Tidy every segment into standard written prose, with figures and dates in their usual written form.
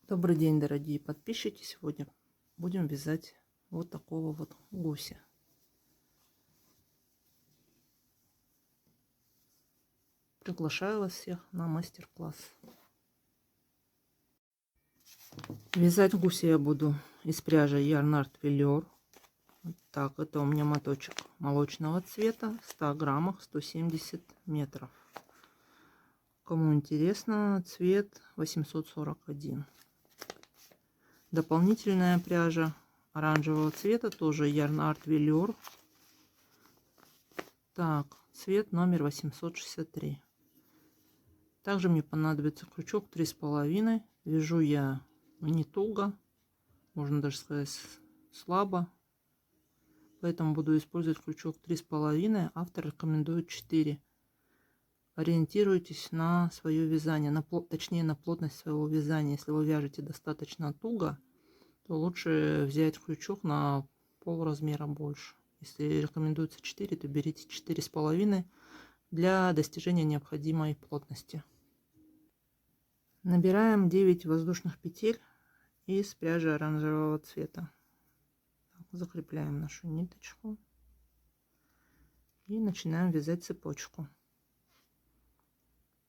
Добрый день, дорогие подписчики! Сегодня будем вязать вот такого вот гуся. Приглашаю вас всех на мастер-класс. Вязать гуся я буду из пряжи Yarn Art Velour. Так, это у меня моточек молочного цвета, в 100 граммах, 170 метров. Кому интересно, цвет 841. Дополнительная пряжа оранжевого цвета, тоже Yarn Art Velour. Так, цвет номер 863. Также мне понадобится крючок 3,5. Вяжу я не туго, можно даже сказать слабо, поэтому буду использовать крючок 3,5. Автор рекомендует 4. Ориентируйтесь на свое вязание, точнее на плотность своего вязания. Если вы вяжете достаточно туго, то лучше взять крючок на полразмера больше. Если рекомендуется 4, то берите 4,5 для достижения необходимой плотности. Набираем 9 воздушных петель из пряжи оранжевого цвета. Закрепляем нашу ниточку и начинаем вязать цепочку.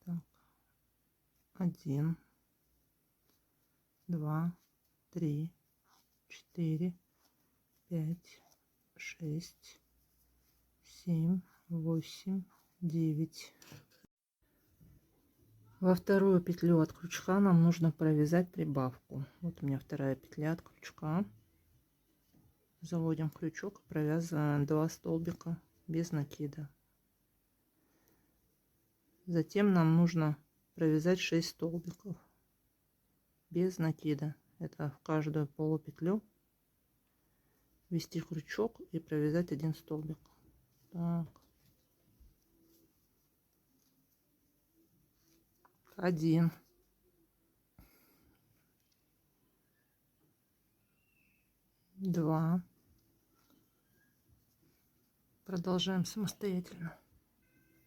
Так, 1, 2, 3, 4, 5, 6, 7, 8, 9. Во вторую петлю от крючка нам нужно провязать прибавку. Вот у меня вторая петля от крючка. Заводим крючок, провязываем 2 столбика без накида. Затем нам нужно провязать 6 столбиков без накида. Это в каждую полупетлю ввести крючок и провязать 1 столбик. Так. 1, 2. Продолжаем самостоятельно.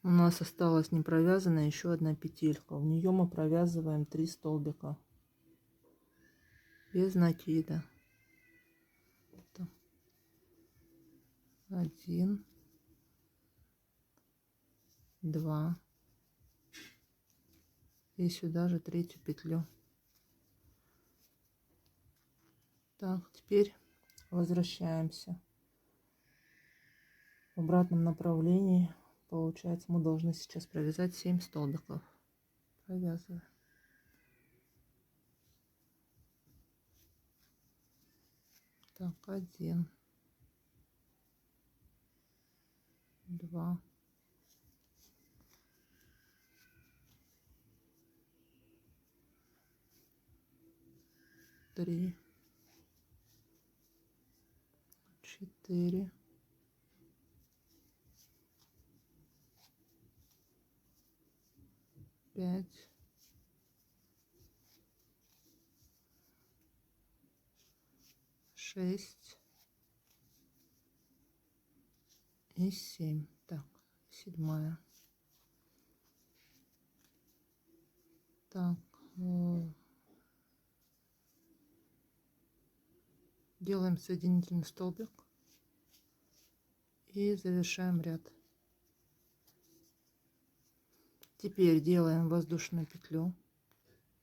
У нас осталась не провязанная еще одна петелька. В нее мы провязываем 3 столбика без накида. 1, 2 и сюда же третью петлю. Так, теперь возвращаемся в обратном направлении. Получается, мы должны сейчас провязать 7 столбиков. Провязываем. Так, 1, 2, 3, 4, 5, 6 и 7. Так, 7. Так, делаем соединительный столбик и завершаем ряд. Теперь делаем воздушную петлю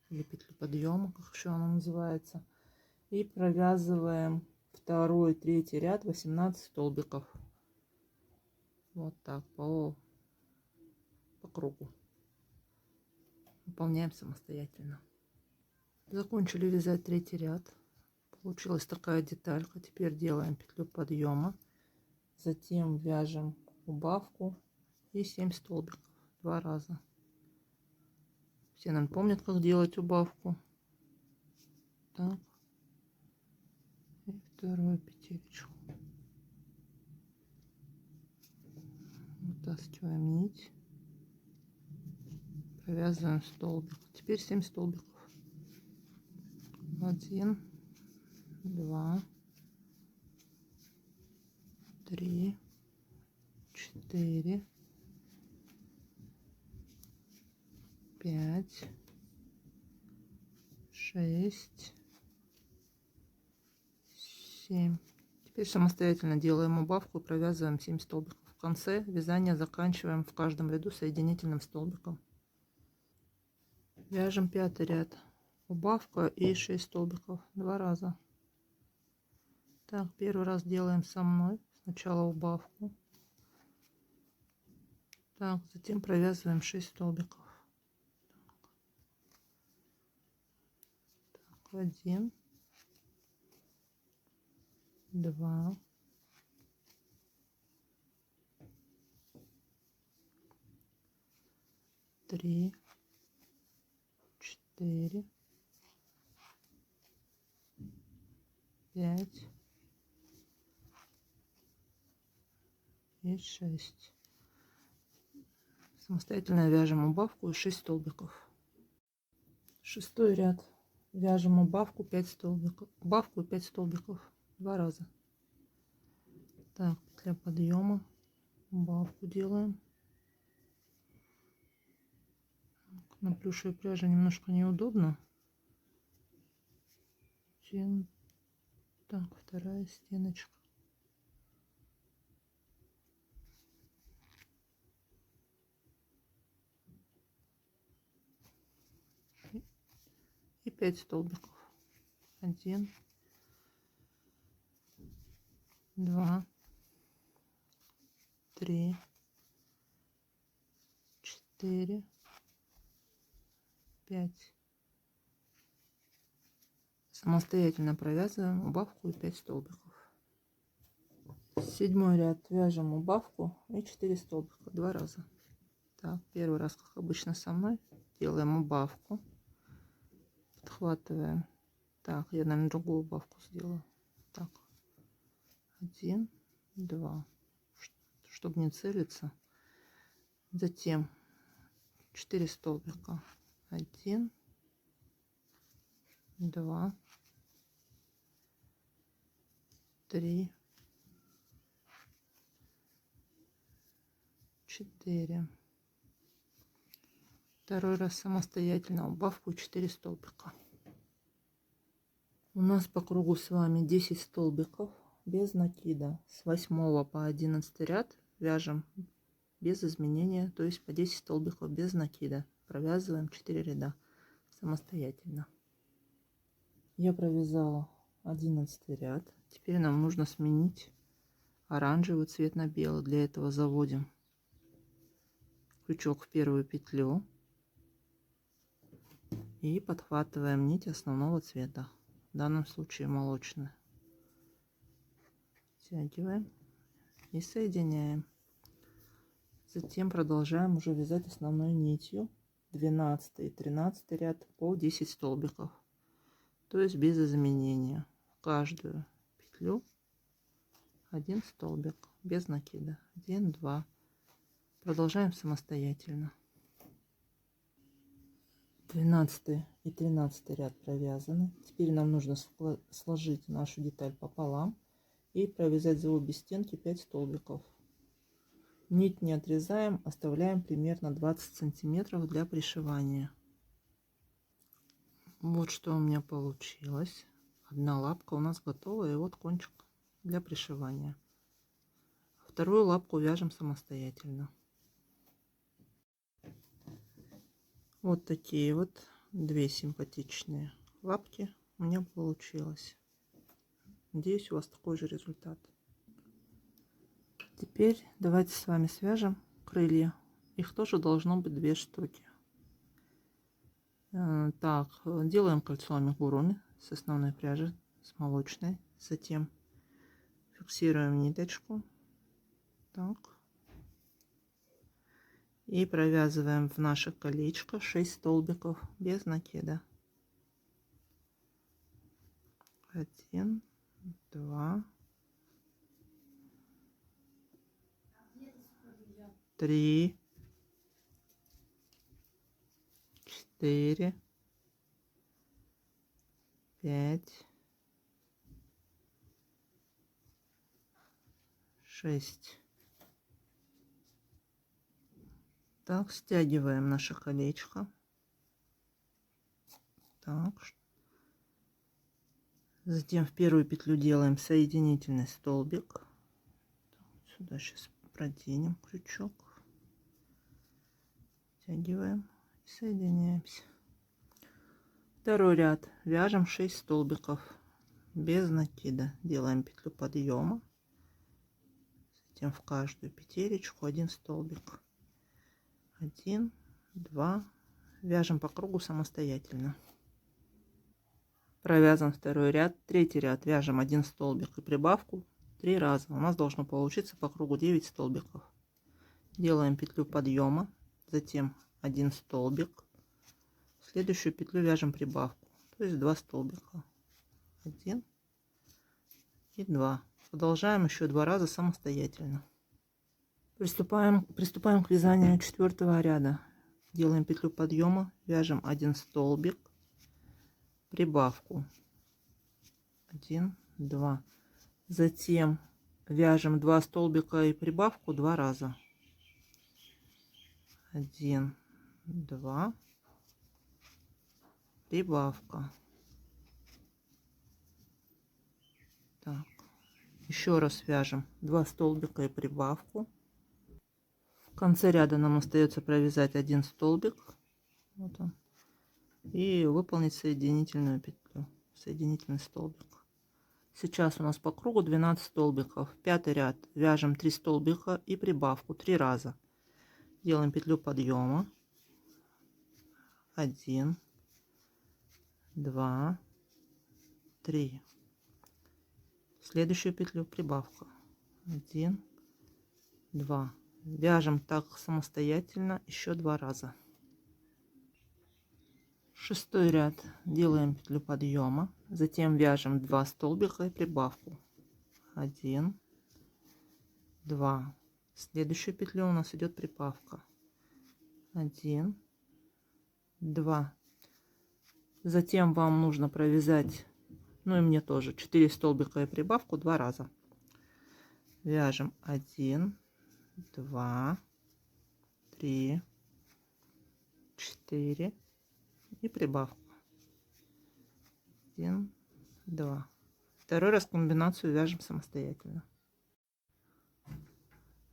или петлю подъема, как еще она называется, и провязываем второй, третий ряд 18 столбиков. Вот так по кругу. Выполняем самостоятельно. Закончили вязать третий ряд. Получилась такая деталька. Теперь делаем петлю подъема, затем вяжем убавку и 7 столбиков 2 раза. Все нам помнят, как делать убавку. Так, и вторую петелечку вытаскиваем нить, провязываем столбик. Теперь 7 столбиков. 1, 2, 3, 4, 5, 6, 7. Теперь самостоятельно делаем убавку и провязываем 7 столбиков. В конце вязания заканчиваем в каждом ряду соединительным столбиком. Вяжем 5 ряд. Убавка и 6 столбиков 2 раза. Так, первый раз делаем со мной. Сначала убавку. Так, затем провязываем 6 столбиков. Так, 1, 2, 3, 4, 5 и 6. Самостоятельно вяжем убавку и 6 столбиков. 6 ряд. Вяжем убавку 5 столбиков. Убавку и 5 столбиков 2 раза. Так, для подъема убавку делаем. На плюшевой пряже немножко неудобно. Так, вторая стеночка. И 5 столбиков. 1, 2, 3, 4, 5. Самостоятельно провязываем убавку и 5 столбиков. 7 ряд. Вяжем убавку и 4 столбика 2 раза. Так, первый раз, как обычно со мной, делаем убавку, подхватываем. Так, я, наверное, другую убавку сделаю. Так, 1, 2, чтобы не целиться. Затем 4 столбика. 1, 2, 3, 4. Второй раз самостоятельно убавку 4 столбика. У нас по кругу с вами 10 столбиков без накида. С 8 по 11 ряд вяжем без изменения, то есть по 10 столбиков без накида. Провязываем 4 ряда самостоятельно. Я провязала 11 ряд. Теперь нам нужно сменить оранжевый цвет на белый. Для этого заводим крючок в первую петлю и подхватываем нить основного цвета, в данном случае молочный. Втягиваем и соединяем. Затем продолжаем уже вязать основной нитью 12 и 13 ряд по 10 столбиков, то есть без изменения. В каждую петлю 1 столбик без накида. 1, 2. Продолжаем самостоятельно. 12 и 13 ряд провязаны. Теперь нам нужно сложить нашу деталь пополам и провязать за обе стенки 5 столбиков. Нить не отрезаем, оставляем примерно 20 сантиметров для пришивания. Вот что у меня получилось. Одна лапка у нас готова, и вот кончик для пришивания. Вторую лапку вяжем самостоятельно. Вот такие вот две симпатичные лапки у меня получилось. Надеюсь, у вас такой же результат. Теперь давайте с вами свяжем крылья. Их тоже должно быть 2 штуки. Так, делаем кольцо амигуруми с основной пряжи, с молочной. Затем фиксируем ниточку. Так. И провязываем в наше колечко 6 столбиков без накида. 1, 2, 3, 4, 5, 6. Так, стягиваем наше колечко. Так, Затем в первую петлю делаем соединительный столбик. Сюда сейчас проденем крючок. Втягиваем и соединяемся. Второй ряд вяжем 6 столбиков без накида. Делаем петлю подъема. Затем в каждую петелечку 1 столбик. 1, 2. Вяжем по кругу самостоятельно. Провязан второй ряд. Третий ряд вяжем 1 столбик и прибавку 3 раза. У нас должно получиться по кругу 9 столбиков. Делаем петлю подъема, затем 1 столбик. В следующую петлю вяжем прибавку, то есть 2 столбика. 1 и 2. Продолжаем еще 2 раза самостоятельно. Приступаем к вязанию 4 ряда. Делаем петлю подъема, вяжем 1 столбик, прибавку 1, 2. Затем вяжем 2 столбика и прибавку 2 раза. 1, 2, прибавка. Так, еще раз вяжем 2 столбика и прибавку. В конце ряда нам остается провязать 1 столбик, вот он, и выполнить соединительную петлю, соединительный столбик. Сейчас у нас по кругу 12 столбиков. Пятый ряд вяжем 3 столбика и прибавку 3 раза. Делаем петлю подъема. 1, 2, 3. Следующую петлю прибавка. 1, 2. Вяжем так самостоятельно еще 2 раза. Шестой ряд делаем петлю подъема, затем вяжем 2 столбика и прибавку. 1, 2. В следующую петлю у нас идет прибавка. 1, 2. Затем вам нужно провязать, ну и мне тоже, 4 столбика и прибавку 2 раза. Вяжем 1, 2, 3, 4 и прибавку. 1, 2. Второй раз комбинацию вяжем самостоятельно.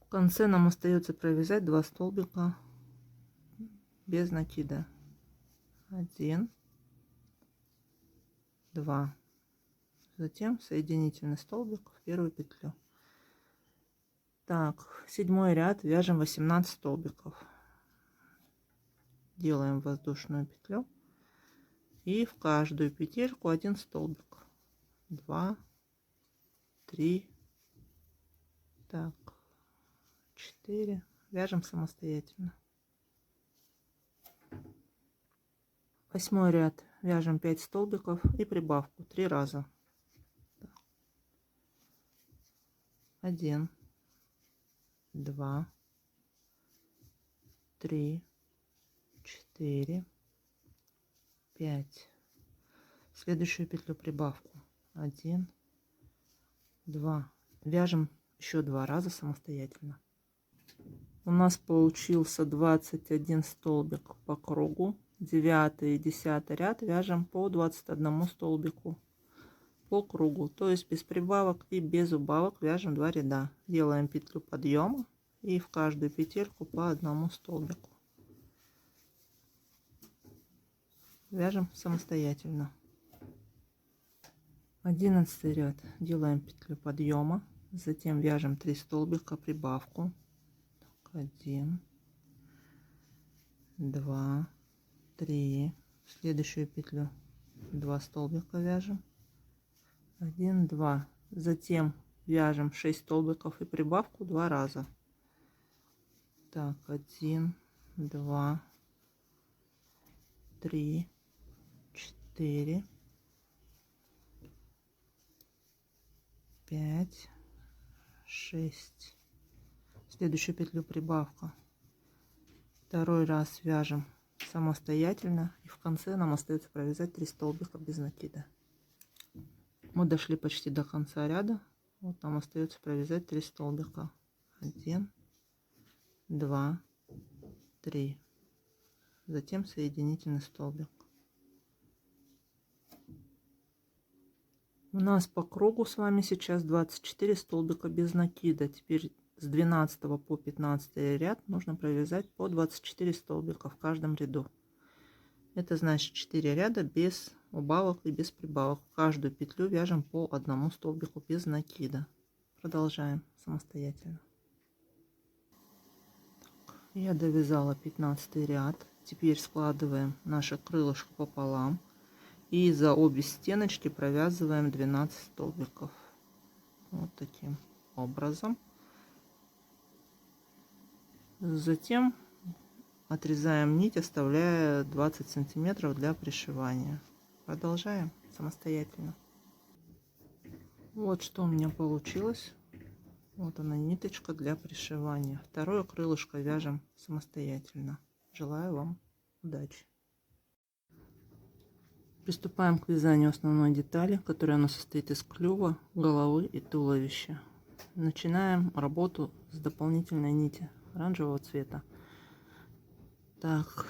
В конце нам остается провязать 2 столбика без накида. 1, 2. Затем соединительный столбик в первую петлю. Так, седьмой ряд вяжем 18 столбиков. Делаем воздушную петлю и в каждую петельку 1 столбик. 2, 3, так, 4. Вяжем самостоятельно. Восьмой ряд вяжем 5 столбиков и прибавку 3 раза. 1, 2, 3, 4, 5. Следующую петлю прибавку. 1, 2. Вяжем еще 2 раза самостоятельно. У нас получился 21 столбик по кругу. 9 и 10 ряд вяжем по 21 столбику по кругу, то есть без прибавок и без убавок вяжем 2 ряда. Делаем петлю подъема и в каждую петельку по 1 столбику. Вяжем самостоятельно. 11 ряд делаем петлю подъема, затем вяжем 3 столбика прибавку. 1, 2, 3. В следующую петлю 2 столбика вяжем. 1, 2. Затем вяжем 6 столбиков и прибавку 2 раза. Так, 1, 2, 3, 4, 5, 6. В следующую петлю прибавка. Второй раз вяжем самостоятельно и в конце нам остается провязать 3 столбика без накида. Мы дошли почти до конца ряда. Вот нам остается провязать 3 столбика. 1, 2, 3. Затем соединительный столбик. У нас по кругу с вами сейчас 24 столбика без накида. Теперь с 12 по 15 ряд нужно провязать по 24 столбика в каждом ряду. Это значит 4 ряда без убавок и без прибавок. В каждую петлю вяжем по одному столбику без накида. Продолжаем самостоятельно. Я довязала 15 ряд. Теперь складываем наше крылышко пополам. И за обе стеночки провязываем 12 столбиков. Вот таким образом. Затем отрезаем нить, оставляя 20 сантиметров для пришивания. Продолжаем самостоятельно. Вот что у меня получилось. Вот она, ниточка для пришивания. Второе крылышко вяжем самостоятельно. Желаю вам удачи. Приступаем к вязанию основной детали, которая у нас состоит из клюва, головы и туловища. Начинаем работу с дополнительной нити оранжевого цвета. Так,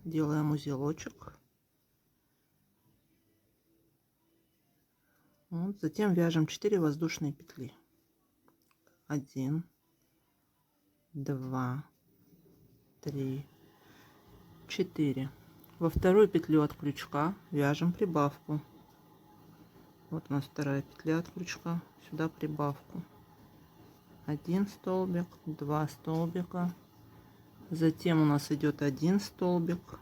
делаем узелочек. Вот, затем вяжем 4 воздушные петли. 1, 2, 3, 4. Во вторую петлю от крючка вяжем прибавку. Вот у нас вторая петля от крючка, сюда прибавку. 1 столбик, 2 столбика. Затем у нас идет 1 столбик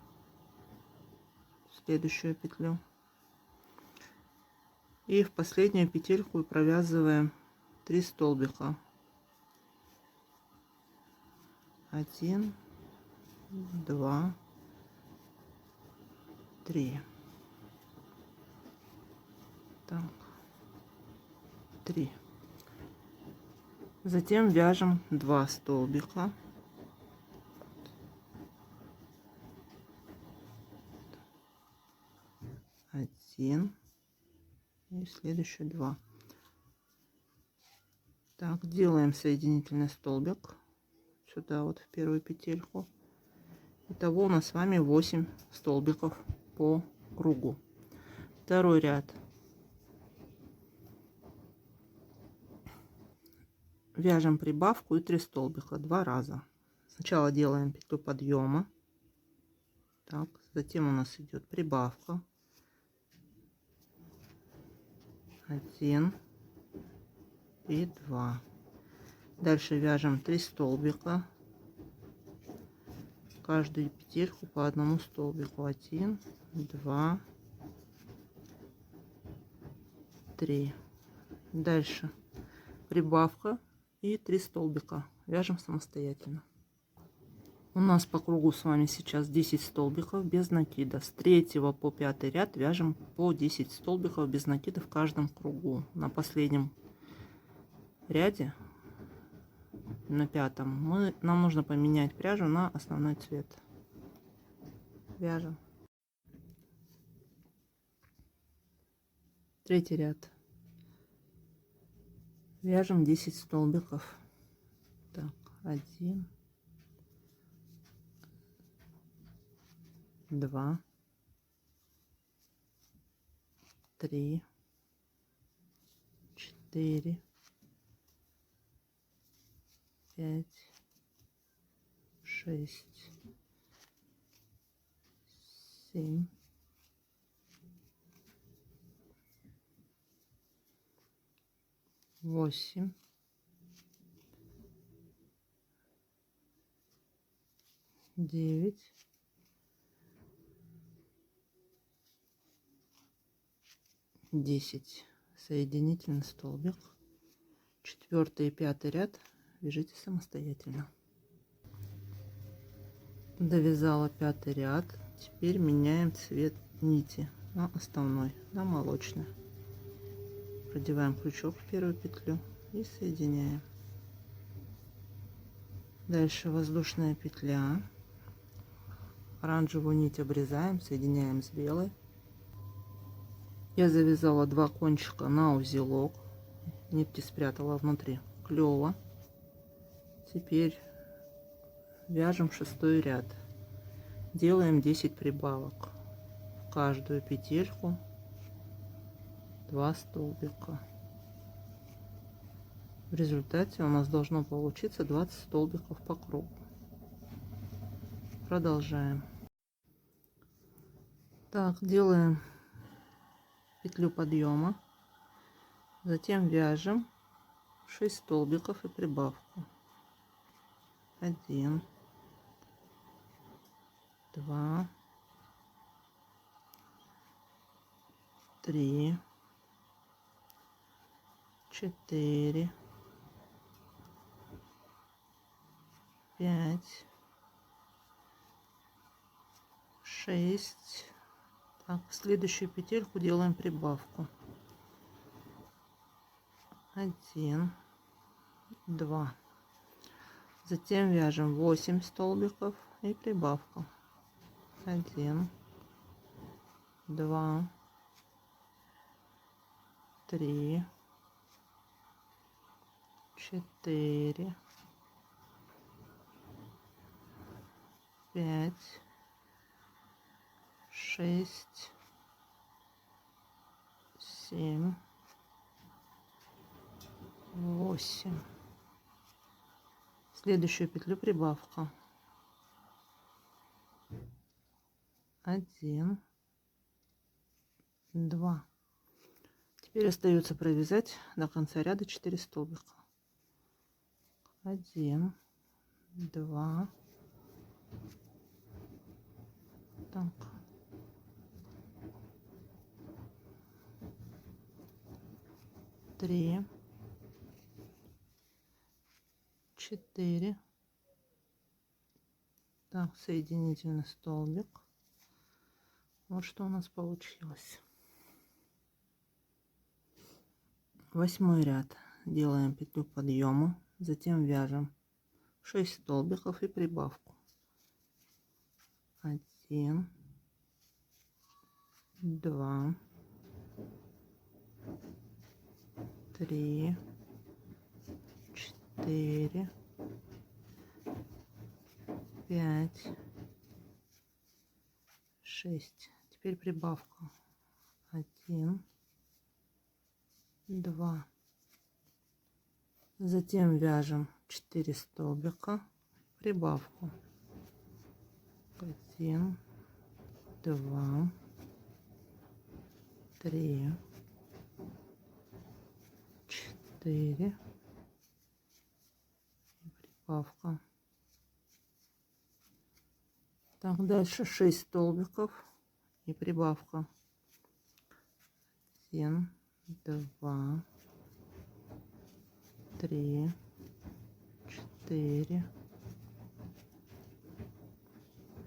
в следующую петлю. И в последнюю петельку провязываем 3 столбика. 1, 2, 3. Так, 3. Затем вяжем 2 столбика. 1 и следующие 2. Так, делаем соединительный столбик сюда вот в первую петельку. Итого у нас с вами 8 столбиков по кругу. Второй ряд. Вяжем прибавку и 3 столбика 2 раза. Сначала делаем петлю подъема. Так, затем у нас идет прибавка. 1 и 2. Дальше вяжем 3 столбика. Каждую петельку по одному столбику. 1, 2, 3. Дальше прибавка и 3 столбика. Вяжем самостоятельно. У нас по кругу с вами сейчас 10 столбиков без накида. С 3 по 5 ряд вяжем по 10 столбиков без накида в каждом кругу. На последнем ряде, на 5-м, нам нужно поменять пряжу на основной цвет. Вяжем. 3-й ряд. Вяжем 10 столбиков. Так, 1, 2, 3, 4, 5, 6, 7, 8, 9, 10. Соединительный столбик. 4-й и 5-й ряд вяжите самостоятельно. Довязала 5-й ряд. Теперь меняем цвет нити на основной, на молочный. Продеваем крючок в первую петлю и соединяем. Дальше воздушная петля. Оранжевую нить обрезаем, соединяем с белой. Я завязала 2 кончика на узелок. Нитки спрятала внутри клёва. Теперь вяжем 6-й ряд. Делаем 10 прибавок в каждую петельку 2 столбика. В результате у нас должно получиться 20 столбиков по кругу. Продолжаем. Так, делаем петлю подъема, затем вяжем 6 столбиков и прибавку. 1, 2, 3, 4, 5, 6. Так, в следующую петельку делаем прибавку. 1, 2. Затем вяжем 8 столбиков и прибавку. 1, 2, 3, 4, 5, 6, 7, 8. Следующую петлю прибавка. 1, 2. Теперь остается провязать до конца ряда 4 столбика. 1, 2, так, 3, 4. Так, соединительный столбик. Вот что у нас получилось. 8 ряд. Делаем петлю подъема, затем вяжем 6 столбиков и прибавку. 1, 2, 3, 4, 5, 6. Теперь прибавка. 1, 2. Затем вяжем 4 столбика, прибавку. 1, 2, 3, 4, прибавка. Так, дальше 6 столбиков и прибавка. 1, 2, 3, 4,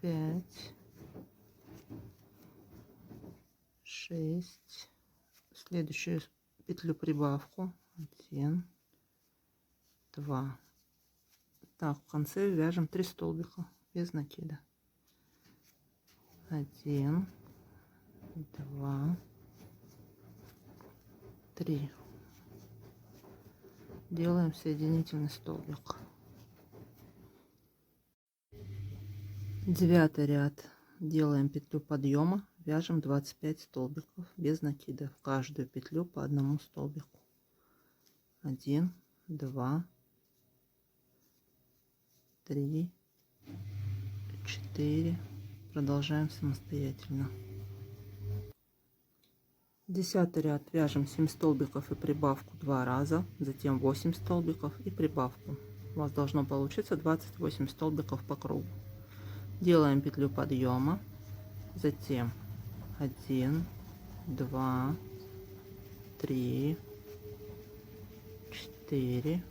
5, 6. Следующую петлю прибавку. 1, 2. Так, в конце вяжем 3 столбика без накида. 1, 2, 3. Делаем соединительный столбик. 9 ряд. Делаем петлю подъема, вяжем 25 столбиков без накида. В каждую петлю по одному столбику. 1, 2, 3, 4. Продолжаем самостоятельно. 10 ряд. Вяжем 7 столбиков и прибавку 2 раза, затем 8 столбиков и прибавку. У вас должно получиться 28 столбиков по кругу. Делаем петлю подъема, затем 1, 2, 3, 4,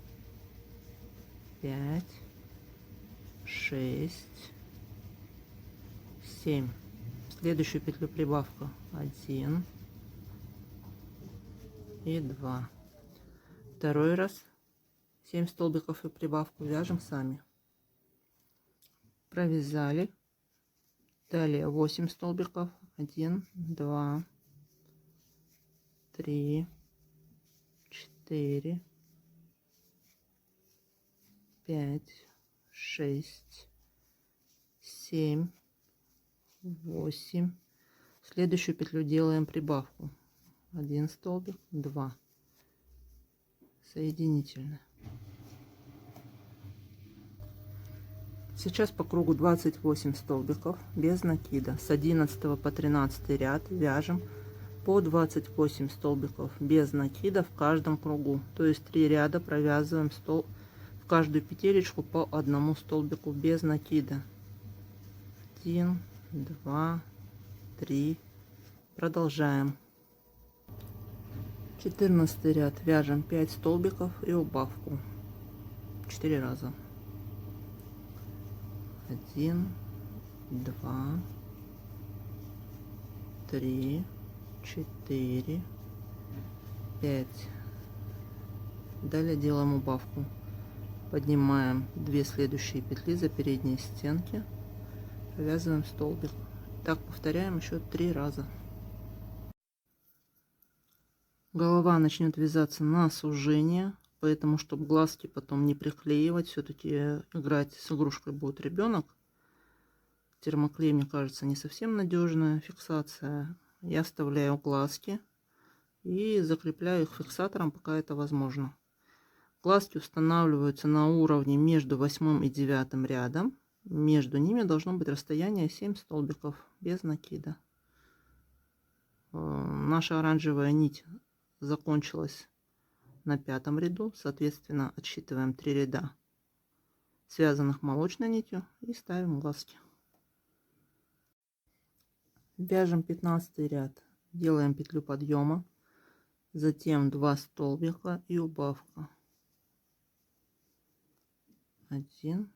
5, 6, 7. Следующую петлю прибавка. 1 и 2. Второй раз 7 столбиков и прибавку вяжем сами. Провязали. Далее 8 столбиков. 1, 2, 3, 4, 5, 6, 7, 8. Следующую петлю делаем прибавку. 1 столбик, 2 соединительные. Сейчас по кругу 28 столбиков без накида. С 11 по 13 ряд вяжем по 28 столбиков без накида в каждом кругу. То есть 3 ряда провязываем в каждую петелечку по одному столбику без накида. 1, 2, 3. Продолжаем. 14 ряд вяжем 5 столбиков и убавку 4 раза. 1, 2, 3, 4, 5. Далее делаем убавку. Поднимаем 2 следующие петли за передние стенки, провязываем столбик. Так повторяем еще 3 раза. Голова начнет вязаться на сужение, поэтому, чтобы глазки потом не приклеивать, все-таки играть с игрушкой будет ребенок. Термоклей, мне кажется, не совсем надежная фиксация. Я вставляю глазки и закрепляю их фиксатором, пока это возможно. Глазки устанавливаются на уровне между 8 и 9 рядом. Между ними должно быть расстояние 7 столбиков без накида. Наша оранжевая нить закончилась на 5 ряду, соответственно отсчитываем 3 ряда связанных молочной нитью и ставим глазки. Вяжем 15 ряд, делаем петлю подъема, затем 2 столбика и убавка. 1,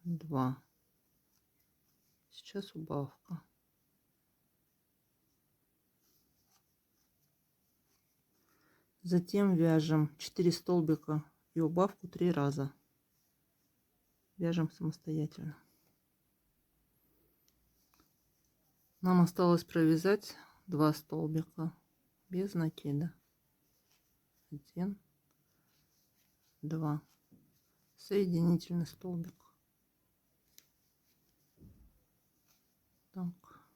2. Сейчас убавка. Затем вяжем 4 столбика и убавку 3 раза. Вяжем самостоятельно. Нам осталось провязать 2 столбика без накида. 1, 2. Соединительный столбик. Так.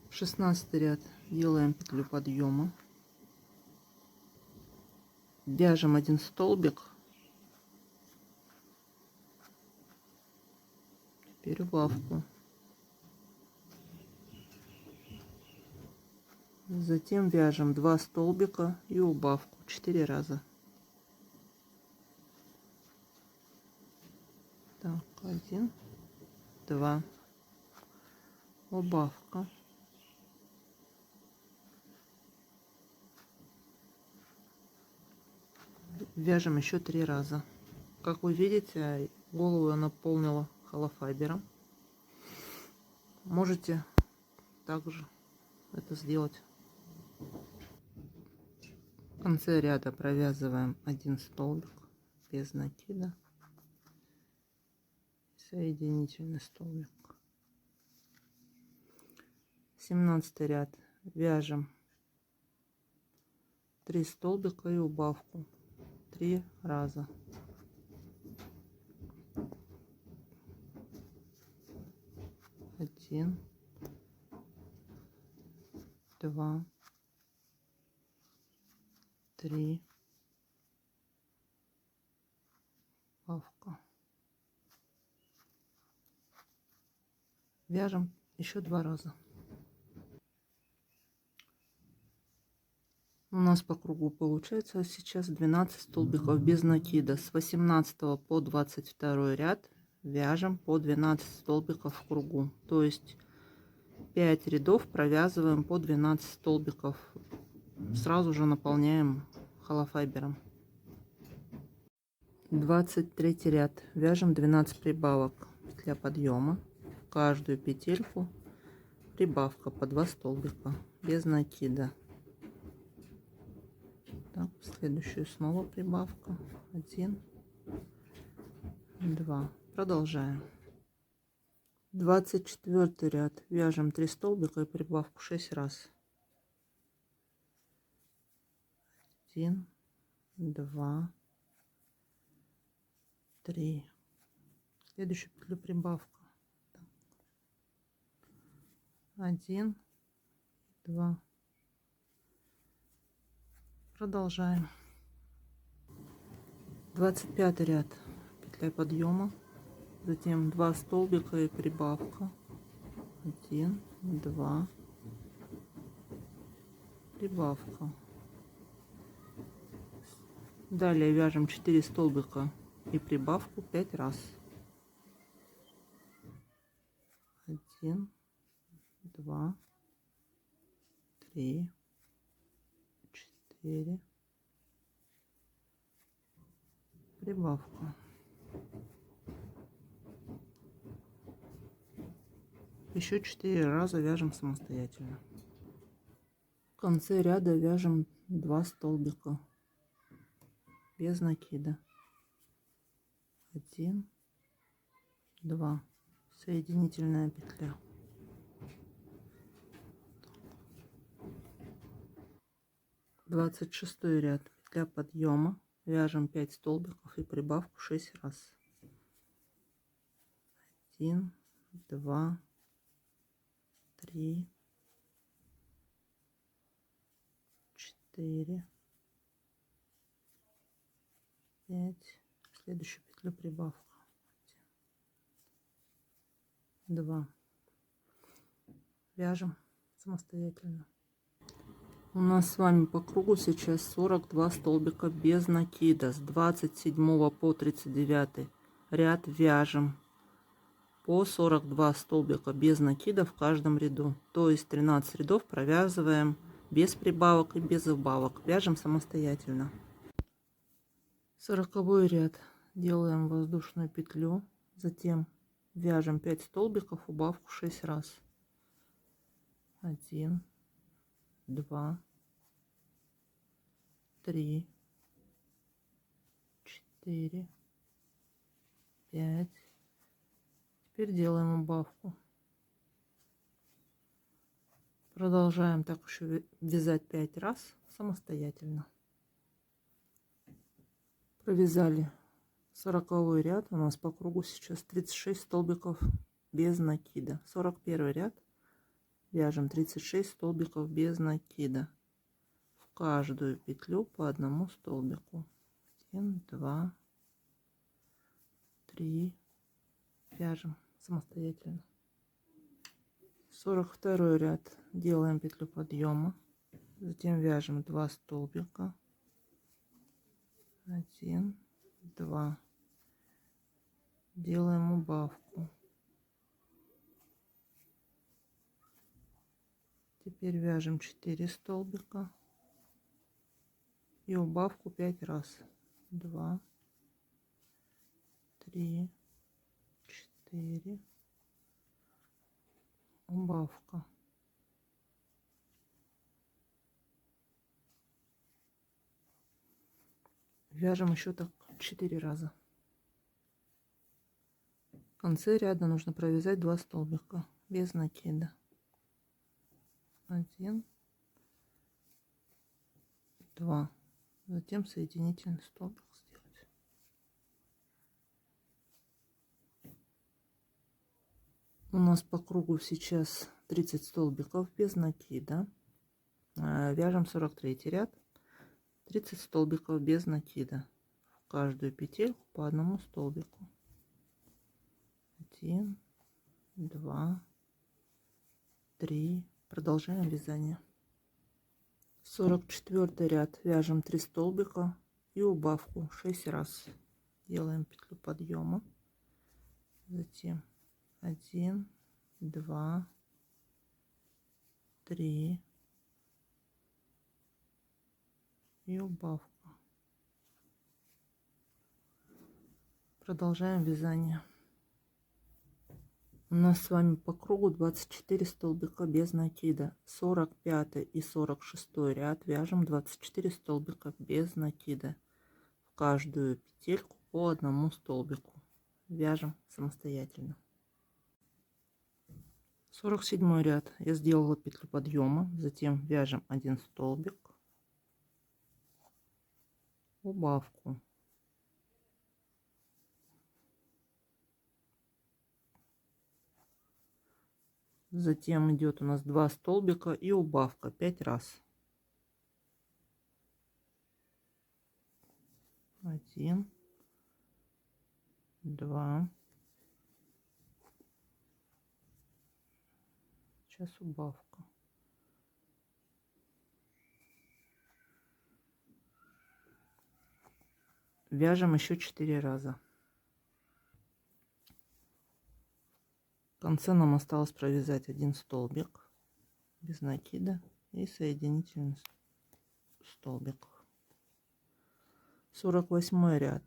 16 ряд делаем петлю подъема. Вяжем 1 столбик. Теперь убавку. Затем вяжем 2 столбика и убавку 4 раза. Так, 1, 2. Убавка. Вяжем еще 3 раза. Как вы видите, голову я наполнила холофайбером. Можете также это сделать. В конце ряда провязываем 1 столбик без накида, соединительный столбик. 17 ряд вяжем 3 столбика и убавку 3 раза. 1, 2, 3. Убавка. Вяжем еще 2 раза. У нас по кругу получается сейчас 12 столбиков без накида. С 18 по 22 ряд вяжем по 12 столбиков в кругу. То есть 5 рядов провязываем по 12 столбиков. Сразу же наполняем холофайбером. 23 ряд вяжем 12 прибавок. Петля подъема. Каждую петельку прибавка по 2 столбика без накида. Так, в следующую снова прибавка. 1, 2. Продолжаем. 24 ряд вяжем 3 столбика и прибавку 6 раз. 1, 2, 3. Следующую петлю прибавка. 1, 2. Продолжаем. 25 ряд, петля подъема, затем 2 столбика и прибавка, 1, 2, прибавка. Далее вяжем 4 столбика и прибавку 5 раз. 1, 2, 3, 4, прибавка. Еще 4 раза вяжем самостоятельно. В конце ряда вяжем 2 столбика без накида. 1, 2, соединительная петля. Двадцать шестой ряд, петля подъема, вяжем 5 столбиков и прибавку 6 раз. 1, 2, 3, 4, 5, следующую петлю прибавка. 2. Вяжем самостоятельно. У нас с вами по кругу сейчас 42 столбика без накида. С 27 по 39 ряд вяжем по 42 столбика без накида в каждом ряду. То есть 13 рядов провязываем без прибавок и без убавок. Вяжем самостоятельно. 40 ряд. Делаем воздушную петлю. Затем вяжем 5 столбиков, убавку 6 раз. 1, 2, 3, 4, 5. Теперь делаем убавку. Продолжаем так еще вязать 5 раз самостоятельно. Провязали 40 ряд. У нас по кругу сейчас 36 столбиков без накида. 41 ряд. Вяжем 36 столбиков без накида. В каждую петлю по одному столбику. 1, 2, 3. Вяжем самостоятельно. 42 ряд. Делаем петлю подъема. Затем вяжем 2 столбика. 1, 2. Делаем убавку. Теперь вяжем 4 столбика и убавку 5 раз. 2, 3, 4, убавка. Вяжем еще так 4 раза. В конце ряда нужно провязать 2 столбика без накида. 1, 2. Затем соединительный столбик сделать. У нас по кругу сейчас 30 столбиков без накида. Вяжем 43 ряд. 30 столбиков без накида. В каждую петельку по одному столбику. 1, 2, 3. Продолжаем вязание. 44 ряд. Вяжем 3 столбика и убавку 6 раз. Делаем петлю подъема. Затем 1, 2, 3 и убавка. Продолжаем вязание. У нас с вами по кругу 24 столбика без накида. 45 и 46 ряд вяжем 24 столбика без накида. В каждую петельку по одному столбику. Вяжем самостоятельно. 47 ряд. Я сделала петлю подъема. Затем вяжем 1 столбик. Убавку. Затем идет у нас 2 столбика и убавка 5 раз. 1, 2. Сейчас убавка. Вяжем еще 4 раза. В конце нам осталось провязать 1 столбик без накида и соединительный столбик. 48 ряд.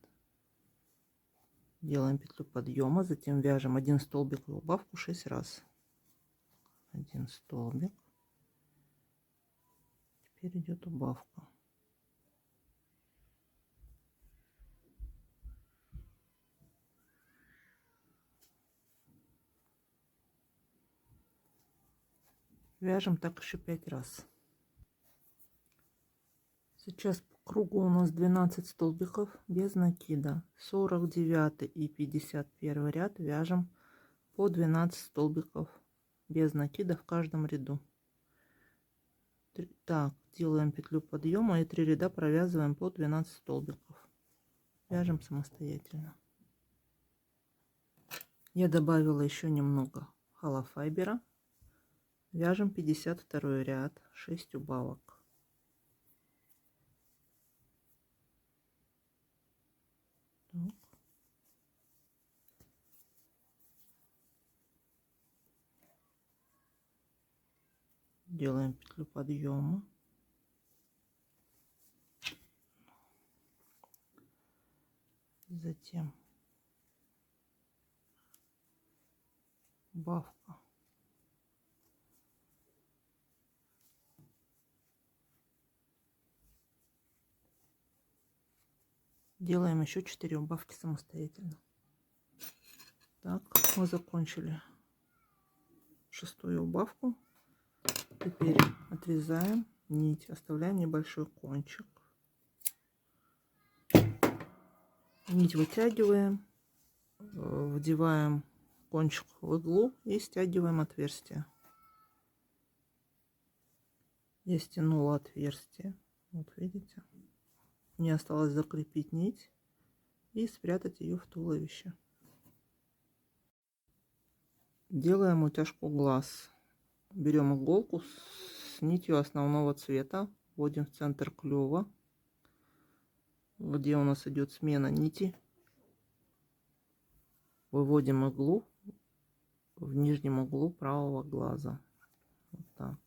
Делаем петлю подъема, затем вяжем 1 столбик и убавку 6 раз. 1 столбик. Теперь идет убавка. Вяжем так еще 5 раз. Сейчас по кругу у нас 12 столбиков без накида. 49 и 51 ряд вяжем по 12 столбиков без накида в каждом ряду. Так, делаем петлю подъема и 3 ряда провязываем по 12 столбиков. Вяжем самостоятельно. Я добавила еще немного холофайбера. Вяжем 52 ряд, 6 убавок. Так. Делаем петлю подъема. Затем убавка. Делаем еще 4 убавки самостоятельно. Так, мы закончили 6-ю убавку. Теперь отрезаем нить, оставляем небольшой кончик. Нить вытягиваем, вдеваем кончик в иглу и стягиваем отверстие. Я стянула отверстие. Вот видите. Мне осталось закрепить нить и спрятать ее в туловище. Делаем утяжку глаз. Берем иголку с нитью основного цвета, вводим в центр клёва, где у нас идет смена нити. Выводим иглу в нижнем углу правого глаза. Вот так.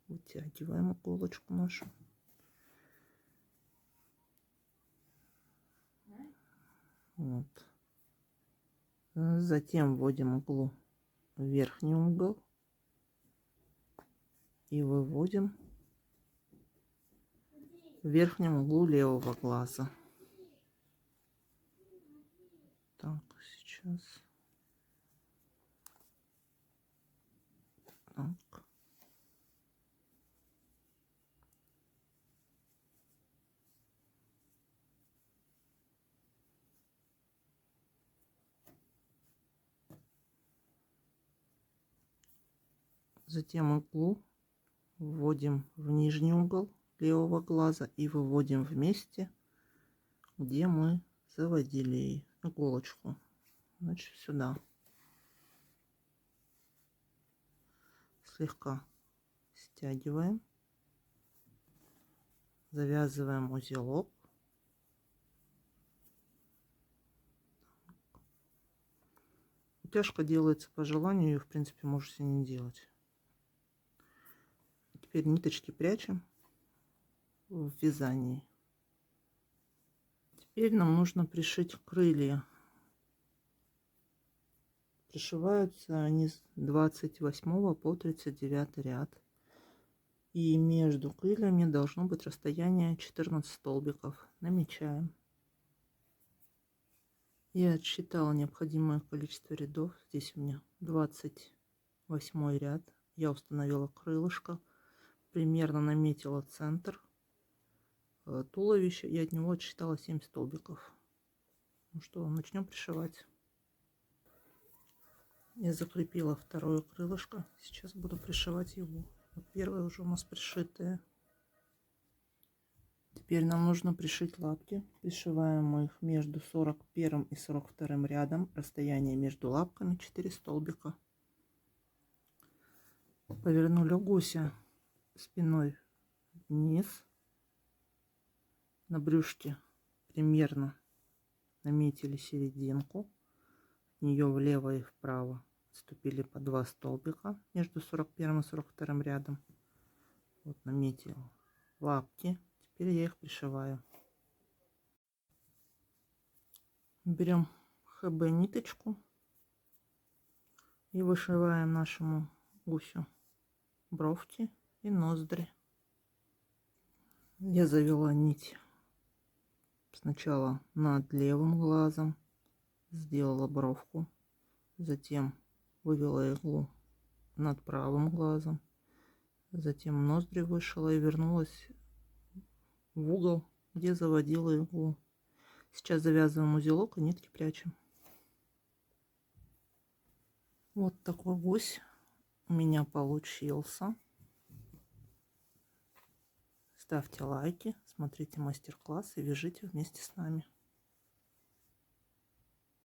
Вытягиваем иголочку нашу. Вот. Затем вводим иглу в верхний угол и выводим в верхнем углу левого глаза. Так, сейчас. Так. Затем иглу вводим в нижний угол левого глаза и выводим вместе, где мы заводили иголочку. Значит, сюда. Слегка стягиваем, завязываем узелок. Утяжка делается по желанию, ее в принципе можете не делать. Теперь ниточки прячем в вязании. Теперь нам нужно пришить крылья. Пришиваются они с 28 по 39 ряд. И между крыльями должно быть расстояние 14 столбиков. Намечаем. Я отсчитала необходимое количество рядов. Здесь у меня 28 ряд. Я установила крылышко. Примерно наметила центр туловища и от него отсчитала 7 столбиков. Ну что, начнем пришивать. Я закрепила второе крылышко. Сейчас буду пришивать его. Вот первое уже у нас пришитое. Теперь нам нужно пришить лапки. Пришиваем мы их между 41 и 42 рядом. Расстояние между лапками 4 столбика. Повернули гуся спиной вниз. На брюшке примерно наметили серединку. От нее влево и вправо отступили по 2 столбика между 41 и 42 рядом. Вот наметил лапки. Теперь я их пришиваю. Берем ХБ ниточку и вышиваем нашему гусю бровки и ноздри. Я завела нить сначала над левым глазом, сделала бровку, затем вывела иглу над правым глазом, затем ноздри вышила и вернулась в угол, где заводила иглу. Сейчас завязываем узелок и нитки прячем. Вот такой гусь у меня получился. Ставьте лайки, смотрите мастер-класс и вяжите вместе с нами.